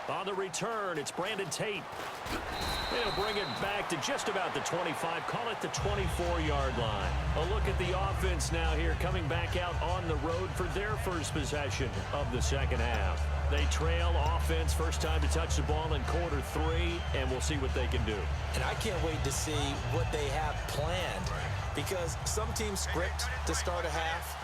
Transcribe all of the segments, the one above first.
On the return, it's Brandon Tate. They'll bring it back to just about the 25, call it the 24-yard line. A look at the offense now here, coming back out on the road for their first possession of the second half. They trail offense, first time to touch the ball in quarter 3, and we'll see what they can do. And I can't wait to see what they have planned, because some teams script to start a half.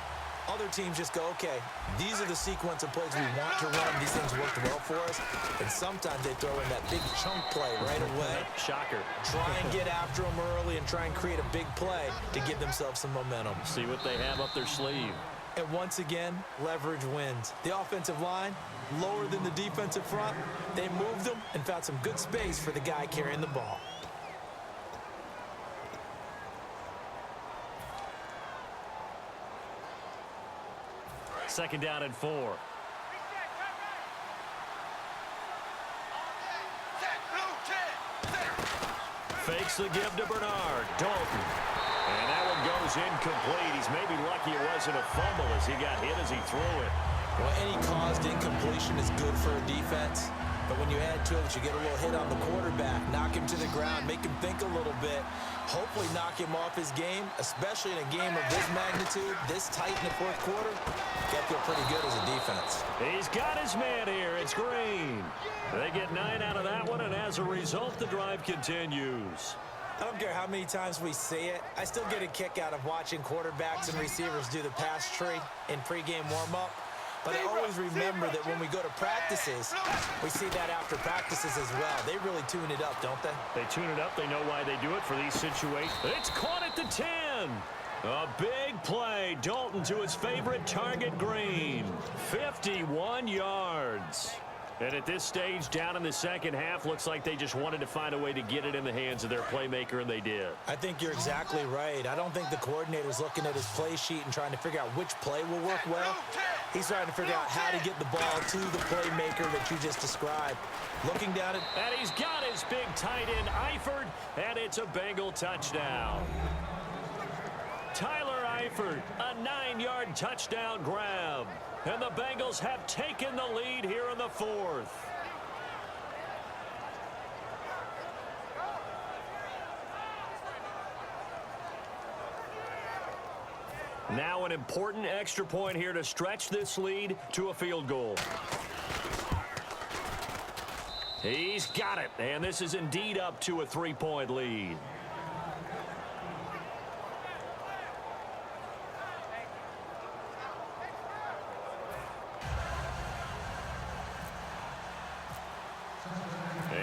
Other teams just go, okay, these are the sequence of plays we want to run. These things worked well for us. And sometimes they throw in that big chunk play right away. Shocker. Try and get after them early and try and create a big play to give themselves some momentum. See what they have up their sleeve. And once again, leverage wins. The offensive line, lower than the defensive front. They moved them and found some good space for the guy carrying the ball. Second down and 4. Fakes the give to Bernard. Dalton. And that one goes incomplete. He's maybe lucky it wasn't a fumble as he got hit as he threw it. Well, any caused incompletion is good for a defense. But when you add to it, you get a little hit on the quarterback, knock him to the ground, make him think a little bit, hopefully knock him off his game, especially in a game of this magnitude, this tight in the fourth quarter. Got to feel pretty good as a defense. He's got his man here. It's Green. They get 9 out of that one, and as a result, the drive continues. I don't care how many times we see it. I still get a kick out of watching quarterbacks and receivers do the pass tree in pregame warm-up. But I always remember that when we go to practices, we see that after practices as well. They really tune it up, don't they? They tune it up. They know why they do it for these situations. It's caught at the 10. A big play. Dalton to his favorite target, Green. 51 yards. And at this stage, down in the second half, looks like they just wanted to find a way to get it in the hands of their playmaker, and they did. I think you're exactly right. I don't think the coordinator's looking at his play sheet and trying to figure out which play will work well. He's trying to figure out how to get the ball to the playmaker that you just described. Looking down at... And he's got his big tight end, Eifert, and it's a Bengal touchdown. Tyler Eifert, a 9-yard touchdown grab. And the Bengals have taken the lead here in the fourth. Now an important extra point here to stretch this lead to a field goal. He's got it, and this is indeed up to a 3-point lead.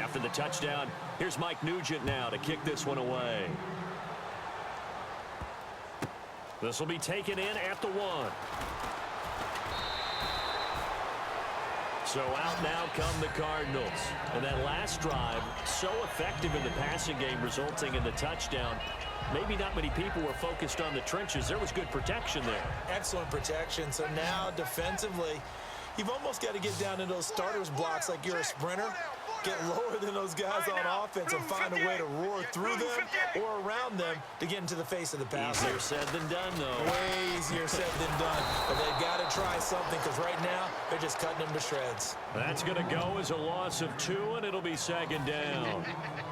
After the touchdown, here's Mike Nugent now to kick this one away. This will be taken in at the 1. So out now come the Cardinals. And that last drive, so effective in the passing game, resulting in the touchdown. Maybe not many people were focused on the trenches. There was good protection there. Excellent protection. So now defensively, you've almost got to get down in those starters blocks like you're a sprinter. Get lower than those guys on offense and find a way to roar through them or around them to get into the face of the passer. Easier said than done, though. Way easier said than done. But they've got to try something because right now they're just cutting them to shreds. That's going to go as a loss of 2, and it'll be second down.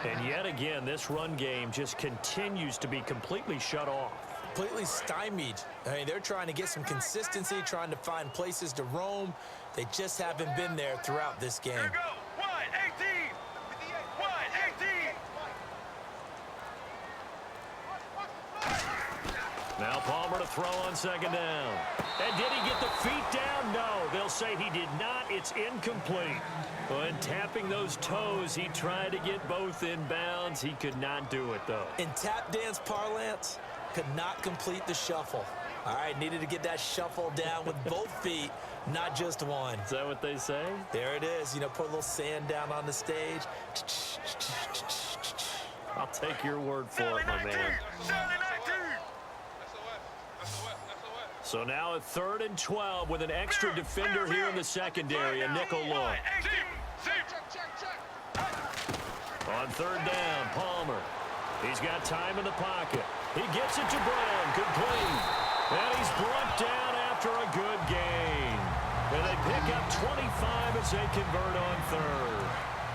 And yet again, this run game just continues to be completely shut off. Completely stymied. I mean, they're trying to get some consistency, trying to find places to roam. They just haven't been there throughout this game. Here we go. 1-18. 1-18. Now Palmer to throw on second down. And did he get the feet down? No, they'll say he did not. It's incomplete. When tapping those toes, he tried to get both in bounds. He could not do it, though. In tap dance parlance, could not complete the shuffle. All right, needed to get that shuffle down with both feet, not just one. Is that what they say? There it is. You know, put a little sand down on the stage. I'll take your word for it, my man. So now a 3rd and 12 with an extra defender here in the secondary, a nickel look. On 3rd down, Palmer. He's got time in the pocket. He gets it to Brown, complete. And he's brought down after a good gain. And they pick up 25 as as they convert on third.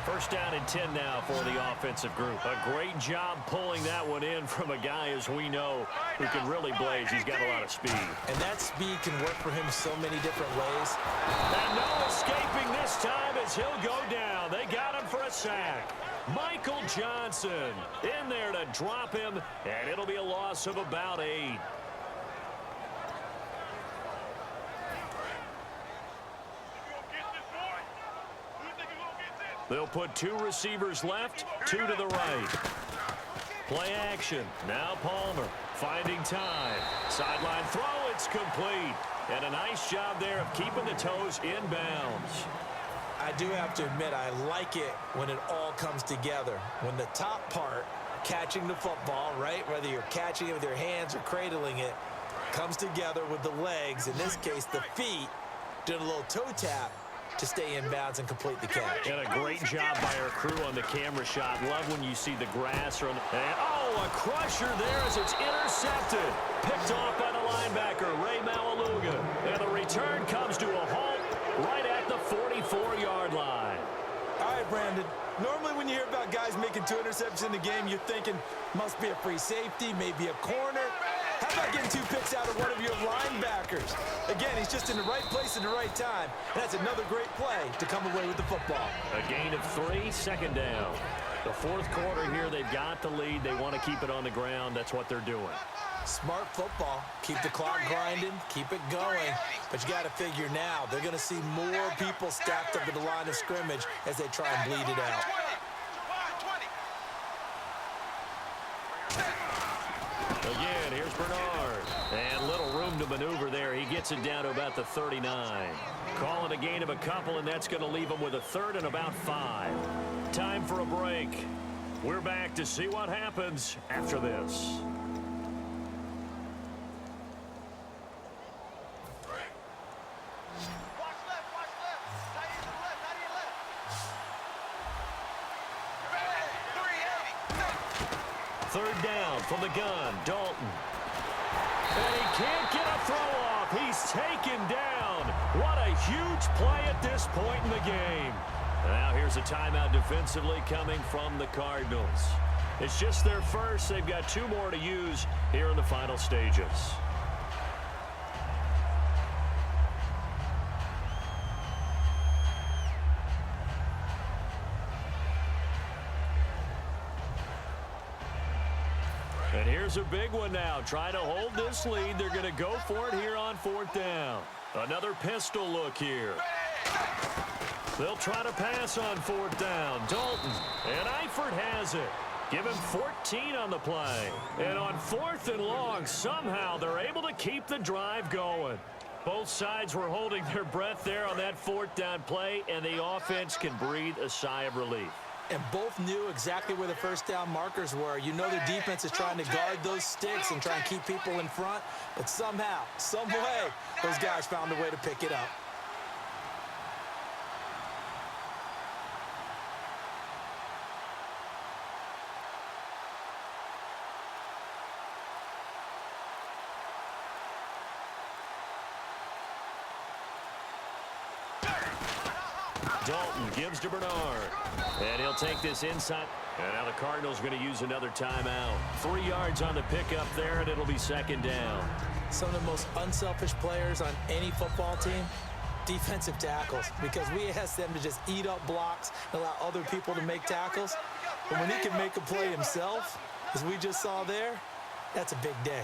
First down and 10 now for the offensive group. A great job pulling that one in from a guy, as we know, who can really blaze. He's got a lot of speed. And that speed can work for him so many different ways. And no escaping this time as he'll go down. They got him for a sack. Michael Johnson in there to drop him, and it'll be a loss of about 8. They'll put 2 receivers left, 2 to the right. Play action. Now Palmer finding time. Sideline throw. It's complete. And a nice job there of keeping the toes in bounds. I do have to admit, I like it when it all comes together. When the top part, catching the football, right, whether you're catching it with your hands or cradling it, comes together with the legs, in this case the feet, doing a little toe tap to stay in bounds and complete the catch. And a great job by our crew on the camera shot. Love when you see the grass run. And, oh, a crusher there as it's intercepted. Picked off by the linebacker, Ray Malaluga. And the return comes to a halt right at the 44-yard line. All right, Brandon. Normally when you hear about guys making 2 interceptions in the game, you're thinking must be a free safety, maybe a corner. How about getting 2 picks out of one of your linebackers? Again, he's just in the right place at the right time. And that's another great play to come away with the football. A gain of 3, second down. The fourth quarter here, they've got the lead. They want to keep it on the ground. That's what they're doing. Smart football. Keep the clock grinding. Keep it going. But you got to figure now, they're going to see more people stacked up at the line of scrimmage as they try and bleed it out. Again, here's Bernard. And little room to maneuver there. He gets it down to about the 39. Call it a gain of a couple, and that's going to leave him with a third and about 5. Time for a break. We're back to see what happens after this. Third down from the gun, Dalton. And he can't get a throw off. He's taken down. What a huge play at this point in the game. Now here's a timeout defensively coming from the Cardinals. It's just their first. They've got 2 more to use here in the final stages. And here's a big one now. Trying to hold this lead. They're going to go for it here on 4th down. Another pistol look here. They'll try to pass on 4th down. Dalton. And Eifert has it. Give him 14 on the play. And on 4th and long, somehow they're able to keep the drive going. Both sides were holding their breath there on that 4th down play, and the offense can breathe a sigh of relief. And both knew exactly where the first down markers were. You know their defense is trying to guard those sticks and try and keep people in front. But somehow, some way, those guys found a way to pick it up. Dalton gives to Bernard. And he'll take this inside. And now the Cardinals are going to use another timeout. 3 yards on the pickup there, and it'll be 2nd down. Some of the most unselfish players on any football team, defensive tackles, because we ask them to just eat up blocks and allow other people to make tackles. But when he can make a play himself, as we just saw there, that's a big day.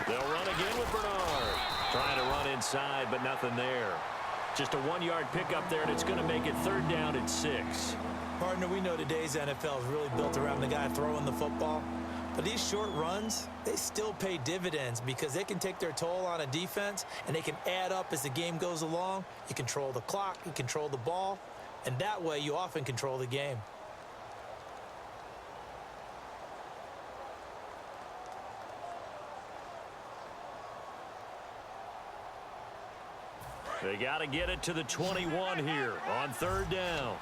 They'll run again with Bernard. Trying to run inside, but nothing there. Just a 1-yard pickup there, and it's going to make it 3rd down and 6. Partner, we know today's NFL is really built around the guy throwing the football. But these short runs, they still pay dividends because they can take their toll on a defense, and they can add up as the game goes along. You control the clock, you control the ball, and that way you often control the game. They got to get it to the 21 here on 3rd down.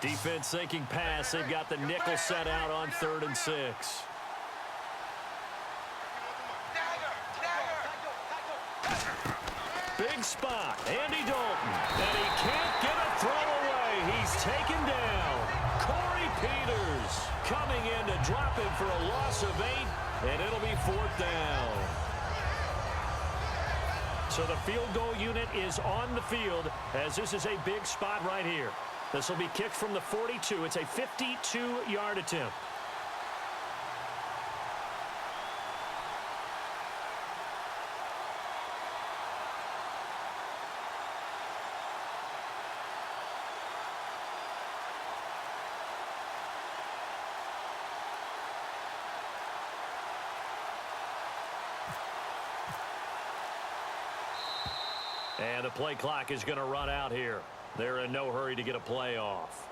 Defense thinking pass. They've got the nickel set out on 3rd and 6. Big big spot. Andy Dalton. And he can't get a throw away. He's taken down. Corey Peters coming in to drop him for a loss of 8, and it'll be 4th down. So the field goal unit is on the field as this is a big spot right here. This will be kicked from the 42. It's a 52-yard attempt. And the play clock is going to run out here. They're in no hurry to get a play off.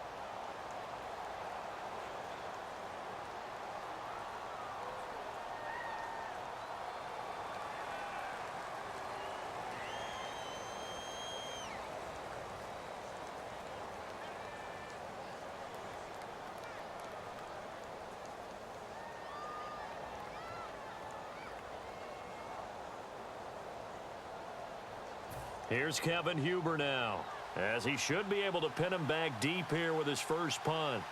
Here's Kevin Huber now, as he should be able to pin him back deep here with his first punt.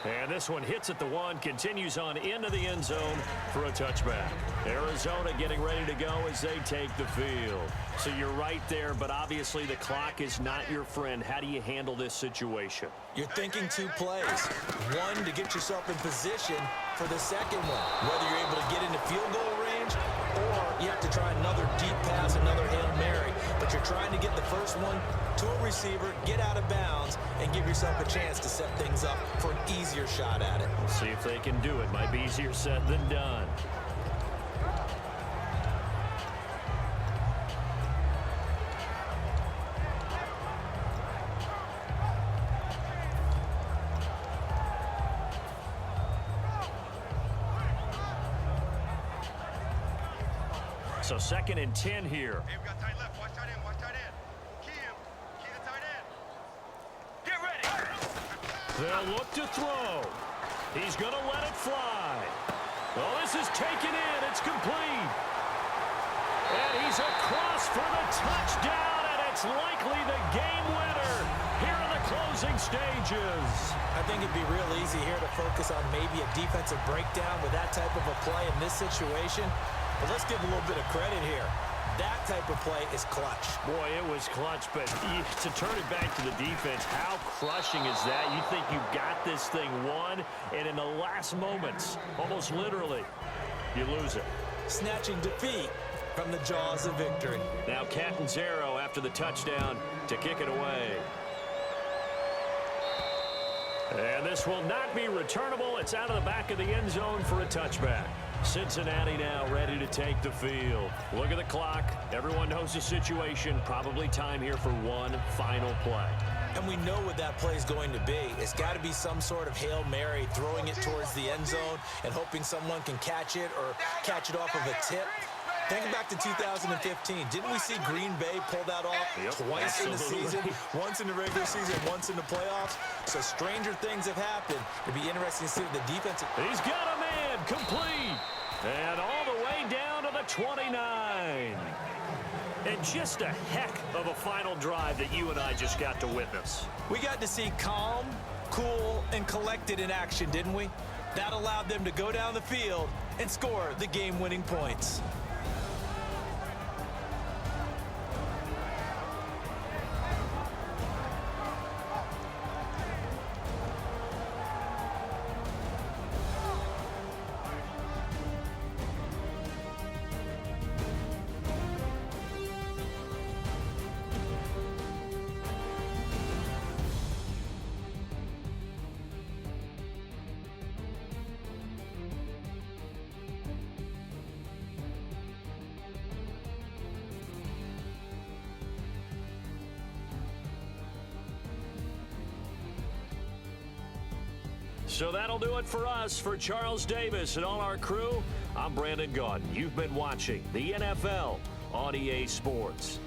And this one hits at the 1, continues on into the end zone for a touchback. Arizona getting ready to go as they take the field. So you're right there, but obviously the clock is not your friend. How do you handle this situation? You're thinking 2 plays. One, to get yourself in position for the second one. Whether you're able to get into field goal range or you have to try another deep pass, another Hail Mary. But you're trying to get the first one to a receiver, get out of bounds, and give yourself a chance to set things up for an easier shot at it. We'll see if they can do it. Might be easier said than done. So 2nd and 10 here. Hey, we got tight left. Watch tight end. Watch tight end. Key him. Key the tight end. Get ready. They'll look to throw. He's going to let it fly. Well, this is taken in. It's complete. And he's across for the touchdown, and it's likely the game winner here in the closing stages. I think it'd be real easy here to focus on maybe a defensive breakdown with that type of a play in this situation. But let's give a little bit of credit here. That type of play is clutch. Boy, it was clutch, but to turn it back to the defense, how crushing is that? You think you've got this thing won, and in the last moments, almost literally, you lose it. Snatching defeat from the jaws of victory. Now Catanzaro after the touchdown to kick it away. And this will not be returnable. It's out of the back of the end zone for a touchback. Cincinnati now ready to take the field. Look at the clock. Everyone knows the situation. Probably time here for one final play. And we know what that play is going to be. It's got to be some sort of Hail Mary, throwing it towards the end zone and hoping someone can catch it or catch it off of a tip. Thinking back to 2015, didn't we see Green Bay pull that off twice in the season? Once in the regular season, once in the playoffs. So stranger things have happened. It'd be interesting to see the defense. He's got a man complete. And all the way down to the 29. And just a heck of a final drive that you and I just got to witness. We got to see calm, cool, and collected in action, didn't we? That allowed them to go down the field and score the game-winning points. So that'll do it for us. For Charles Davis and all our crew, I'm Brandon Gaudin. You've been watching the NFL on EA Sports.